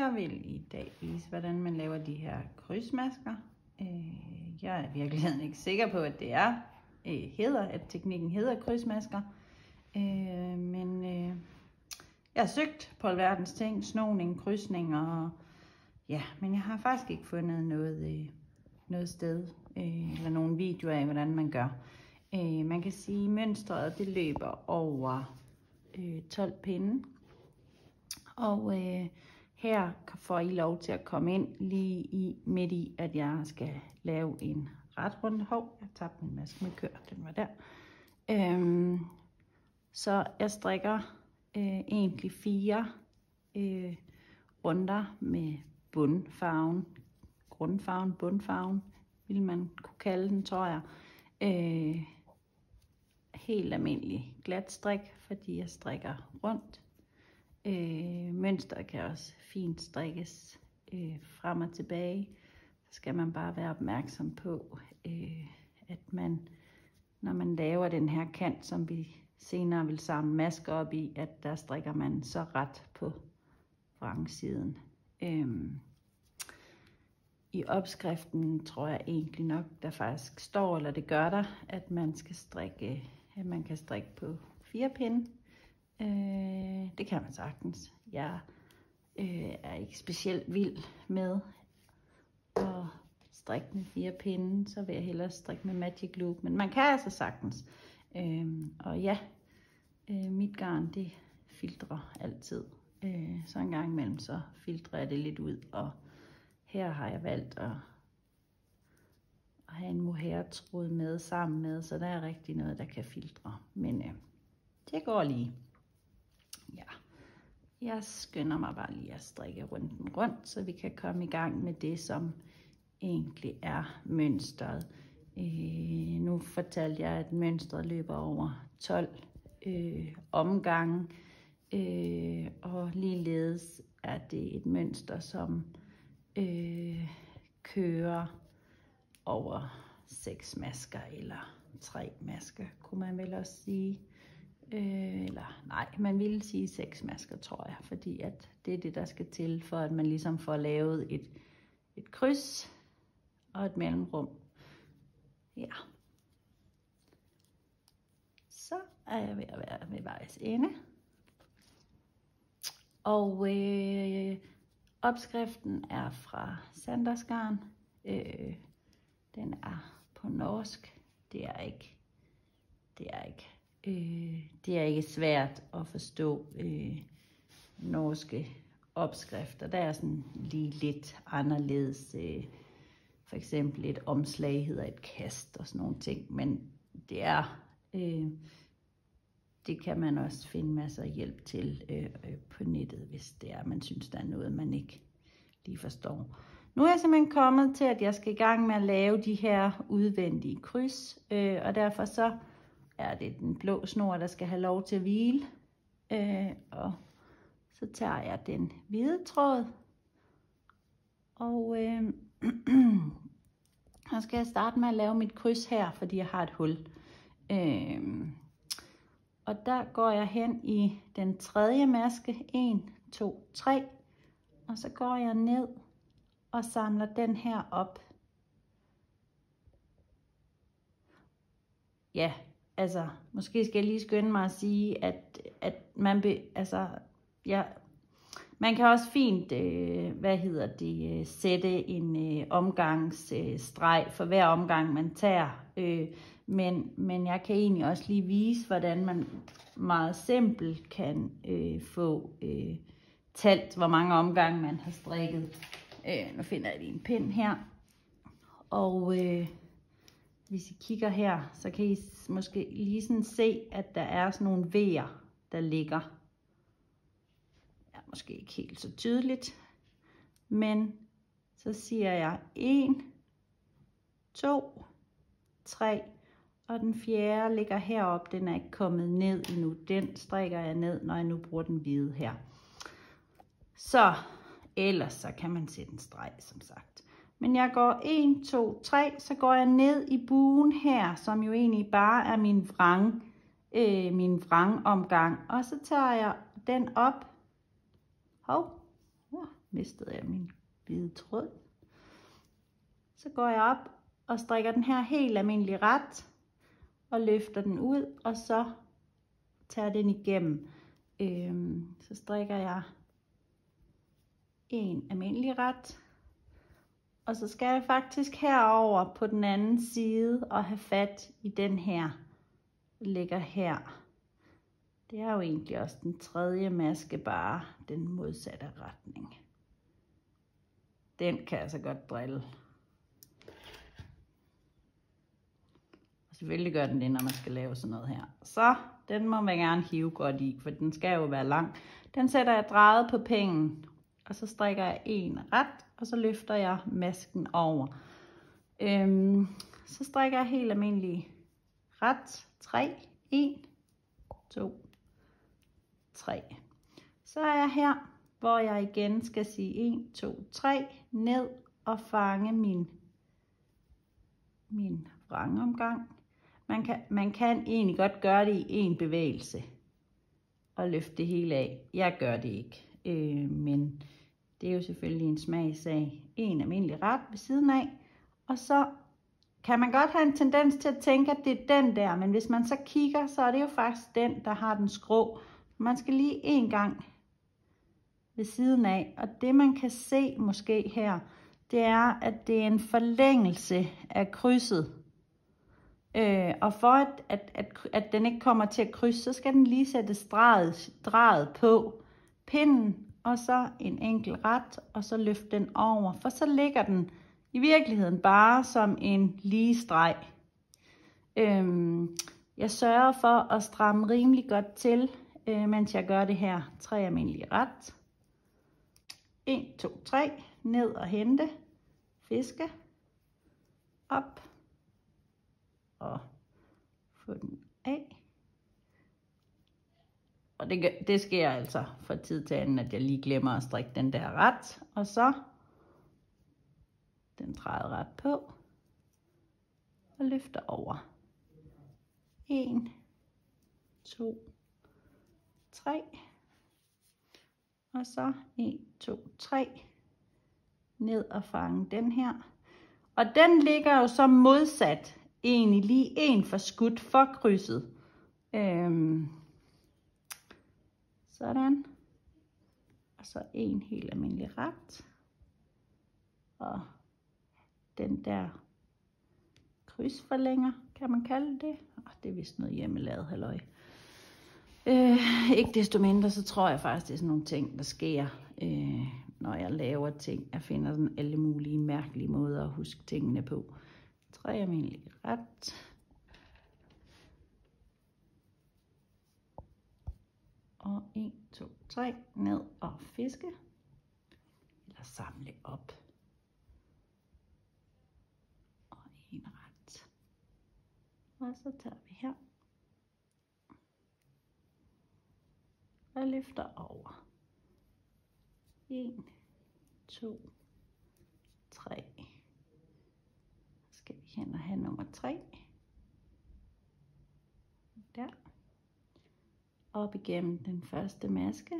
Jeg vil i dag vise, hvordan man laver de her krydsmasker. Jeg er i virkeligheden ikke sikker på, at det er at teknikken hedder krydsmasker. Men jeg har søgt på alverdens ting, snoning, krydsning og ja, men jeg har faktisk ikke fundet noget sted eller nogle videoer af, hvordan man gør. Man kan sige, at mønstret det løber over 12 pinde. Og her får I lov til at komme ind lige midt i, at jeg skal lave en ret runde. Jeg tabte min maske med kør, den var der. Så jeg strikker egentlig 4 runder med bundfarven, grundfarven, bundfarven, vil man kunne kalde den, tror jeg. Helt almindelig glat strik, fordi jeg strikker rundt. Mønstret kan også fint strikkes frem og tilbage. Så skal man bare være opmærksom på, at man, når man laver den her kant, som vi senere vil samle masker op i, at der strikker man så ret på vrangsiden. I opskriften tror jeg egentlig nok, der faktisk står, eller det gør der, at man skal strikke, at man kan strikke på 4 pinde. Det kan man sagtens. Jeg er ikke specielt vild med at strikke med 4 pinde, så vil jeg hellere strikke med Magic Loop, men man kan altså sagtens. Og ja, mit garn det filtrer altid. Så en gang imellem så filtrer jeg det lidt ud, og her har jeg valgt at have en mohair-tråd med sammen med, så der er rigtig noget, der kan filtre. Men det går lige. Ja, jeg skynder mig bare lige at strikke rundt, så vi kan komme i gang med det, som egentlig er mønstret. Nu fortalte jeg, at mønstret løber over 12 omgange, og ligeledes er det et mønster, som kører over 6 masker, eller 3 masker, kunne man vel også sige. Eller nej, man ville sige 6 masker, tror jeg, fordi at det er det, der skal til, for at man ligesom får lavet et kryds og et mellemrum. Ja. Så er jeg ved at være ved vejs ende. Og opskriften er fra Sanders Garn. Den er på norsk. Det er ikke svært at forstå norske opskrifter. Der er sådan lige lidt anderledes. For eksempel et omslag hedder et kast og sådan nogle ting. Men det er... det kan man også finde masser af hjælp til på nettet, hvis det er, man synes, der er noget, man ikke lige forstår. Nu er jeg simpelthen kommet til, at jeg skal i gang med at lave de her udvendige kryds, og derfor så er det den blå snor, der skal have lov til at hvile. Og så tager jeg den hvide tråd, og så skal jeg starte med at lave mit kryds her, fordi jeg har et hul. Og der går jeg hen i den tredje maske, 1, 2, 3, og så går jeg ned og samler den her op. Ja, altså, måske skal jeg lige skynde mig at sige, at man kan også fint, sætte en omgangsstreg for hver omgang, man tager. Men jeg kan egentlig også lige vise, hvordan man meget simpelt kan få talt, hvor mange omgange man har strikket. Nu finder jeg lige en pind her. Og hvis I kigger her, så kan I måske lige sådan se, at der er sådan nogle V'er, der ligger. Ja, måske ikke helt så tydeligt. Men så siger jeg 1, 2, 3. Og den fjerde ligger heroppe, den er ikke kommet ned endnu. Den strikker jeg ned, når jeg nu bruger den hvide her. Så ellers så kan man sætte en streg, som sagt. Men jeg går 1, 2, 3, så går jeg ned i buen her, som jo egentlig bare er min vrangomgang. Og så tager jeg den op. mistede jeg min hvide tråd. Så går jeg op og strikker den her helt almindelig ret, og løfter den ud, og så tager den igennem. Så strikker jeg en almindelig ret, og så skal jeg faktisk herover på den anden side og have fat i den her, der ligger her. Det er jo egentlig også den tredje maske, bare den modsatte retning. Den kan jeg så godt drille. Og selvfølgelig gør den det, når man skal lave sådan noget her. Så den må man gerne hive godt i, for den skal jo være lang. Den sætter jeg drejet på pengen, og så strikker jeg en ret, og så løfter jeg masken over. Så strikker jeg helt almindelig ret, 3, 1, 2, 3. Så er jeg her, hvor jeg igen skal sige 1, 2, 3, ned og fange min vrangomgang. Man kan egentlig godt gøre det i en bevægelse og løfte det hele af. Jeg gør det ikke, men det er jo selvfølgelig en smagssag. En almindelig ret ved siden af, og så kan man godt have en tendens til at tænke, at det er den der, men hvis man så kigger, så er det jo faktisk den, der har den skrå. Man skal lige en gang ved siden af, og det man kan se måske her, det er, at det er en forlængelse af krydset. Og for at den ikke kommer til at krydse, så skal den lige sætte drejet på pinden, og så en enkelt ret, og så løfte den over, for så ligger den i virkeligheden bare som en lige streg. Jeg sørger for at stramme rimelig godt til, mens jeg gør det her. 3 almindelige ret. 1, 2, 3. Ned og hente. Fiske. Op. Og få den af. Og det sker altså fra tid til anden, at jeg lige glemmer at strikke den der ret. Og så den drejet ret på. Og løfter over. 1, 2, 3. Og så 1, 2, 3. Ned og fange den her. Og den ligger jo så modsat. Egentlig lige en forskudt for krydset. Sådan. Og så en helt almindelig ret. Og den der krydsforlænger, kan man kalde det. Det er vist noget hjemmelavet halløj. Ikke desto mindre, så tror jeg faktisk, det er sådan nogle ting, der sker, når jeg laver ting. Jeg finder sådan alle mulige mærkelige måder at huske tingene på. 3 almindelige ret. Og 1, 2, 3. Ned og fiske. Eller samle op. Og en ret. Og så tager vi her. Og løfter over. 1, 2, 3. Skal vi hen og have nummer 3. Der. Op igennem den første maske.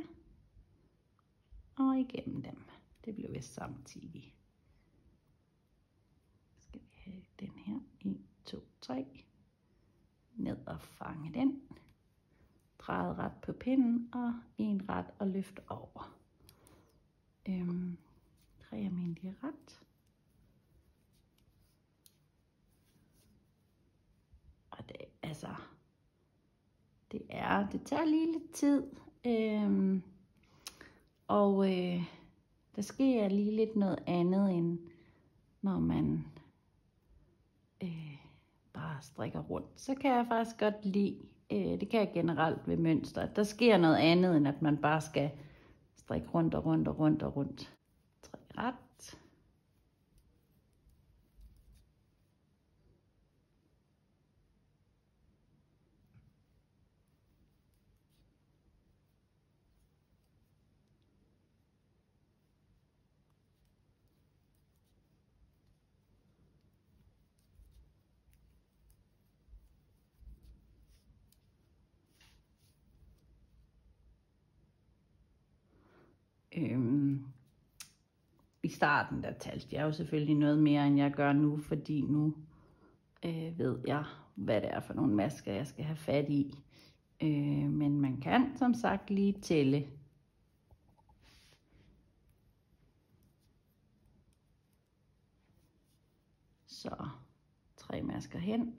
Og igennem dem. Det bliver vist samtidig. Skal vi have den her. 1, 2, 3. Ned og fange den. Drejet ret på pinden og en ret og løft over. 3 almindelige ret. Og det det tager lige lidt tid. Der sker lige lidt noget andet, end når man bare strikker rundt. Så kan jeg faktisk godt lide, det kan jeg generelt ved mønster, der sker noget andet, end at man bare skal strikke rundt og rundt og rundt og rundt. 3 ret. I starten der talte jeg jo selvfølgelig noget mere, end jeg gør nu, fordi nu ved jeg, hvad det er for nogle masker, jeg skal have fat i. Men man kan som sagt lige tælle. Så 3 masker hen.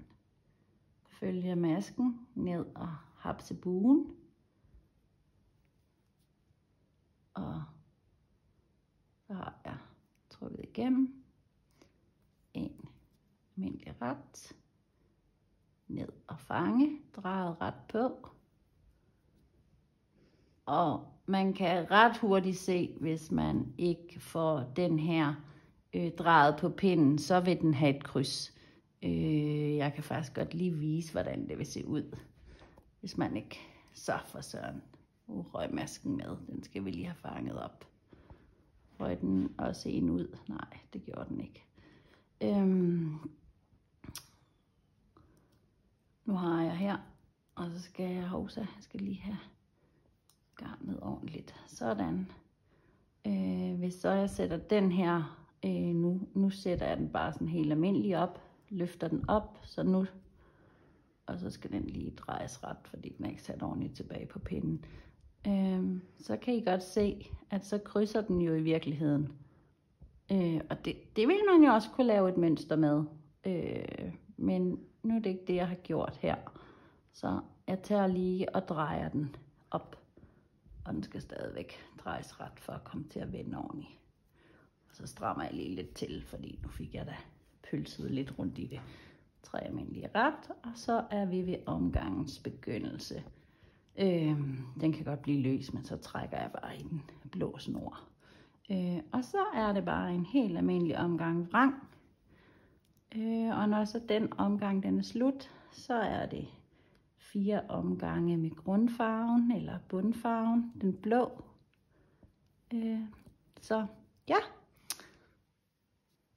Følger masken ned og hapse buen. Og så har jeg trukket igennem en almindelig ret, ned og fange, drejet ret på. Og man kan ret hurtigt se, hvis man ikke får den her drejet på pinden, så vil den have et kryds. Jeg kan faktisk godt lige vise, hvordan det vil se ud, hvis man ikke så for søren. Røg masken med, den skal vi lige have fanget op. Røg den også en ud? Nej, det gjorde den ikke. Nu har jeg her, og så skal jeg skal lige have garnet ordentligt. Sådan. Hvis så jeg sætter den her, nu sætter jeg den bare sådan helt almindelig op, løfter den op, så nu, og så skal den lige drejes ret, fordi den er ikke sat ordentligt tilbage på pinden. Så kan I godt se, at så krydser den jo i virkeligheden. Og det vil man jo også kunne lave et mønster med. Men nu er det ikke det, jeg har gjort her. Så jeg tager lige og drejer den op. Og den skal stadigvæk drejes ret for at komme til at vende ordentligt. Og så strammer jeg lige lidt til, fordi nu fik jeg da pølset lidt rundt i det. 3 almindelige ret, og så er vi ved omgangens begyndelse. Den kan godt blive løs, men så trækker jeg bare i den blå snor. Og så er det bare en helt almindelig omgang vrang. Og når så den omgang den er slut, så er det 4 omgange med grundfarven eller bundfarven, den blå. Så ja,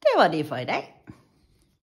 det var det for i dag.